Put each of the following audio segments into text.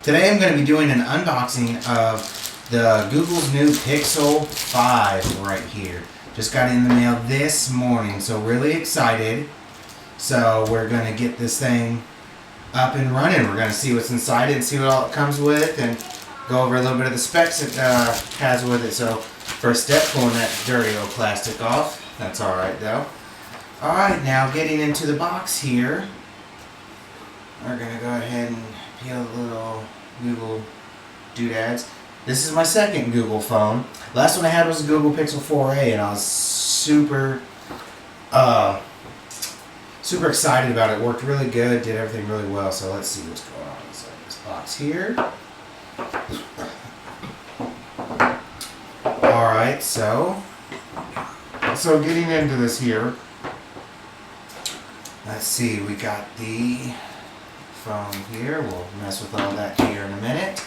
Today I'm going to be doing an unboxing of the Google's new Pixel 5 right here. Just got in the mail this morning, so really excited. So we're going to get this thing up and running. We're going to see what's inside it and see what all it comes with and go over a little bit of the specs it has with it. So first step, pulling that dirty old plastic off. That's alright though. Alright, now getting into the box here. We're going to go ahead and peel the little Google doodads. This is my second Google phone. Last one I had was a Google Pixel 4a, and I was super excited about it. Worked really good, did everything really well. So let's see what's going on inside this box here. Alright, so getting into this here. Let's see, we got the phone here. We'll mess with all that here in a minute.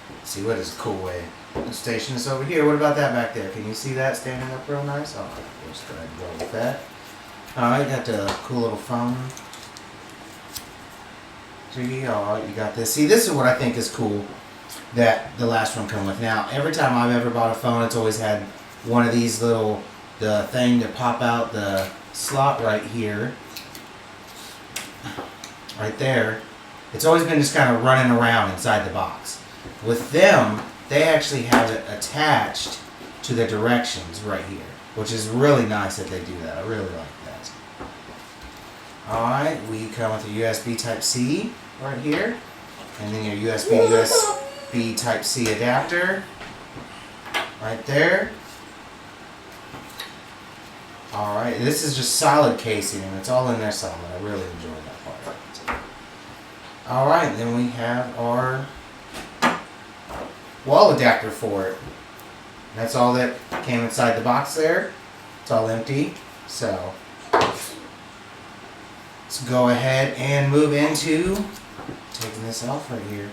Let's see, what is a cool way to station this over here? What about that back there? Can you see that standing up real nice? Alright, we'll just go ahead and roll with that. Alright, got the cool little phone. Alright, you got this. See, this is what I think is cool that the last one come with. Now, every time I've ever bought a phone, it's always had one of these little, the thing to pop out the slot right here. Right there. It's always been just kind of running around inside the box. With them, they actually have it attached to the directions right here, which is really nice that they do that. I really like that. Alright, we come with a USB Type-C right here, and then your USB Type-C adapter right there. Alright, this is just solid casing, and it's all in there solid. I really enjoy that part of it. Alright, then we have our wall adapter for it. That's all that came inside the box there. It's all empty. So let's go ahead and move into taking this off right here.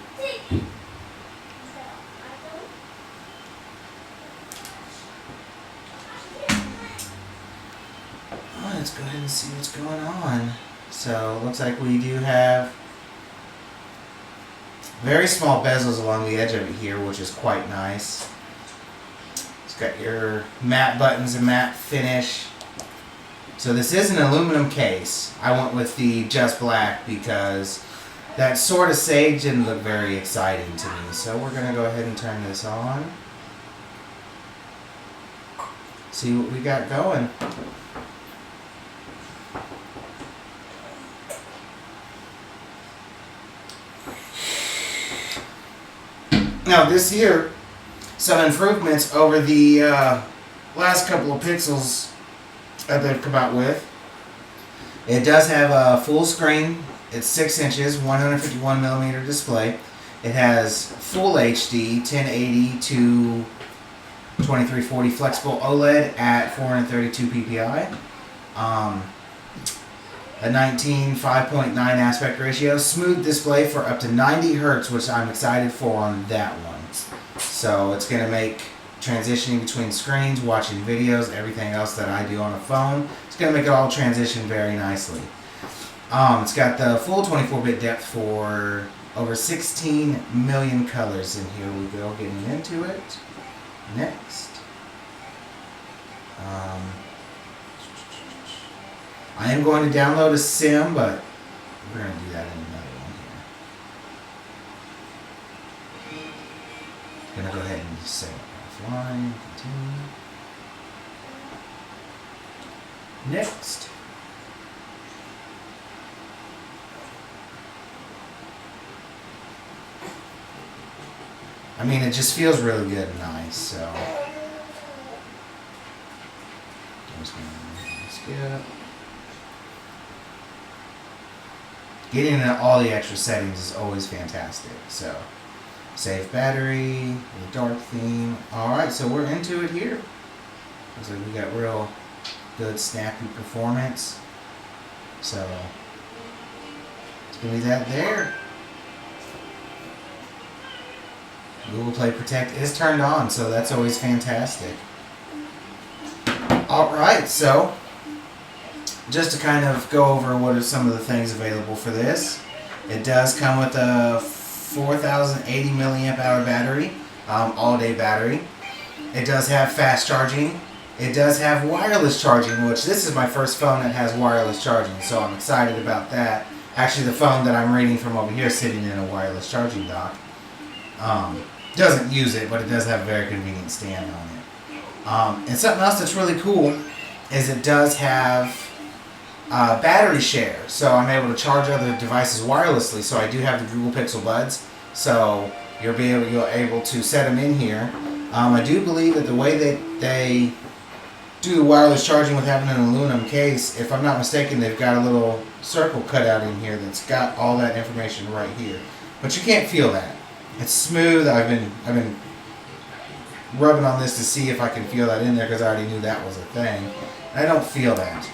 Alright, let's go ahead and see what's going on. So looks like we do have very small bezels along the edge of it here, which is quite nice. It's got your matte buttons and matte finish. So this is an aluminum case. I went with the just black because that sort of sage didn't look very exciting to me. So we're going to go ahead and turn this on. See what we got going. Now this here, some improvements over the last couple of Pixels that they've come out with. It does have a full screen. It's 6 inches, 151 millimeter display. It has full HD, 1080 to 2340 flexible OLED at 432 ppi. A 5.9 aspect ratio, smooth display for up to 90 Hertz, which I'm excited for on that one. So it's going to make transitioning between screens, watching videos, everything else that I do on a phone, it's going to make it all transition very nicely. It's got the full 24-bit depth for over 16 million colors, and here we go, getting into it. Next. I am going to download a sim, but we're going to do that in another one here. Going to go ahead and just set it offline. Continue. Next. I mean, it just feels really good and nice, so. I'm just going to skip. Getting into all the extra settings is always fantastic. So, save battery, the dark theme. Alright, so we're into it here. Looks like we got real good snappy performance. So, it's going to be that there. Google Play Protect is turned on, so that's always fantastic. Alright, so just to kind of go over what are some of the things available for this. It does come with a 4080 milliamp hour battery, all day battery. It does have fast charging. It does have wireless charging, which this is my first phone that has wireless charging, so I'm excited about that. Actually, the phone that I'm reading from over here is sitting in a wireless charging dock. Doesn't use it, but it does have a very convenient stand on it. And something else that's really cool is it does have battery share, so I'm able to charge other devices wirelessly. So I do have the Google Pixel Buds, so you're able to set them in here. I do believe that the way that they do the wireless charging with having an aluminum case, if I'm not mistaken, they've got a little circle cut out in here that's got all that information right here. But you can't feel that. It's smooth. I've been rubbing on this to see if I can feel that in there because I already knew that was a thing. And I don't feel that.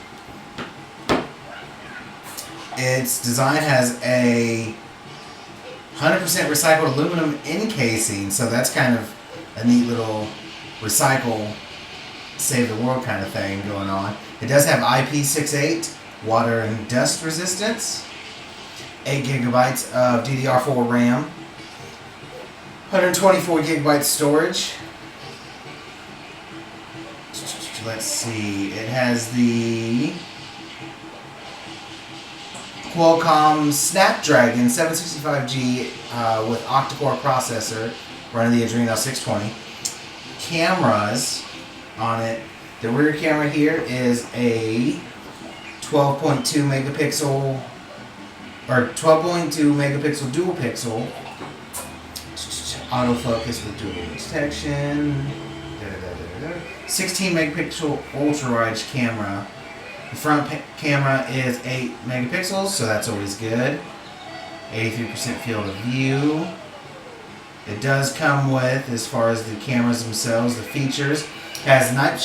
Its design has a 100% recycled aluminum encasing, so that's kind of a neat little recycle, save the world kind of thing going on. It does have IP68 water and dust resistance, 8 gigabytes of DDR4 RAM, 124 gigabytes storage. Let's see, it has the Qualcomm Snapdragon 765G with octa-core processor running the Adreno 620. Cameras on it. The rear camera here is a 12.2 megapixel or 12.2 megapixel dual pixel autofocus with dual detection. 16 megapixel ultra wide camera. The front camera is 8 megapixels, so that's always good. 83% field of view. It does come with, as far as the cameras themselves, the features, has night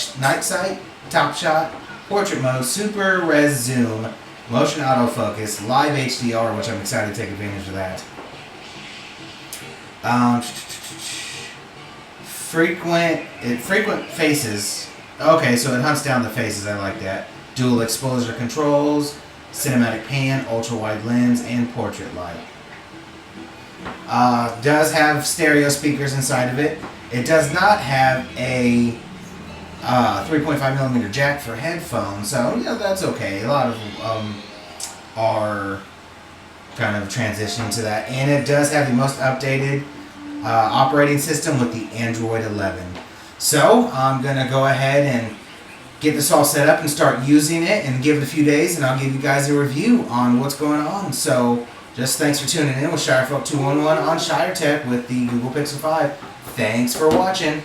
sight, top shot, portrait mode, super res zoom, motion autofocus, live HDR, which I'm excited to take advantage of that. Frequent faces. Okay, so it hunts down the faces. I like that. Dual exposure controls, cinematic pan, ultra wide lens, and portrait light. Does have stereo speakers inside of it. It does not have a 3.5mm jack for headphones, so yeah, that's okay. A lot of them are kind of transitioning to that, and it does have the most updated operating system with the Android 11. So I'm gonna go ahead and get this all set up and start using it and give it a few days, and I'll give you guys a review on what's going on. So just thanks for tuning in with ShireFolk 211 on ShireTech with the Google Pixel 5. Thanks for watching.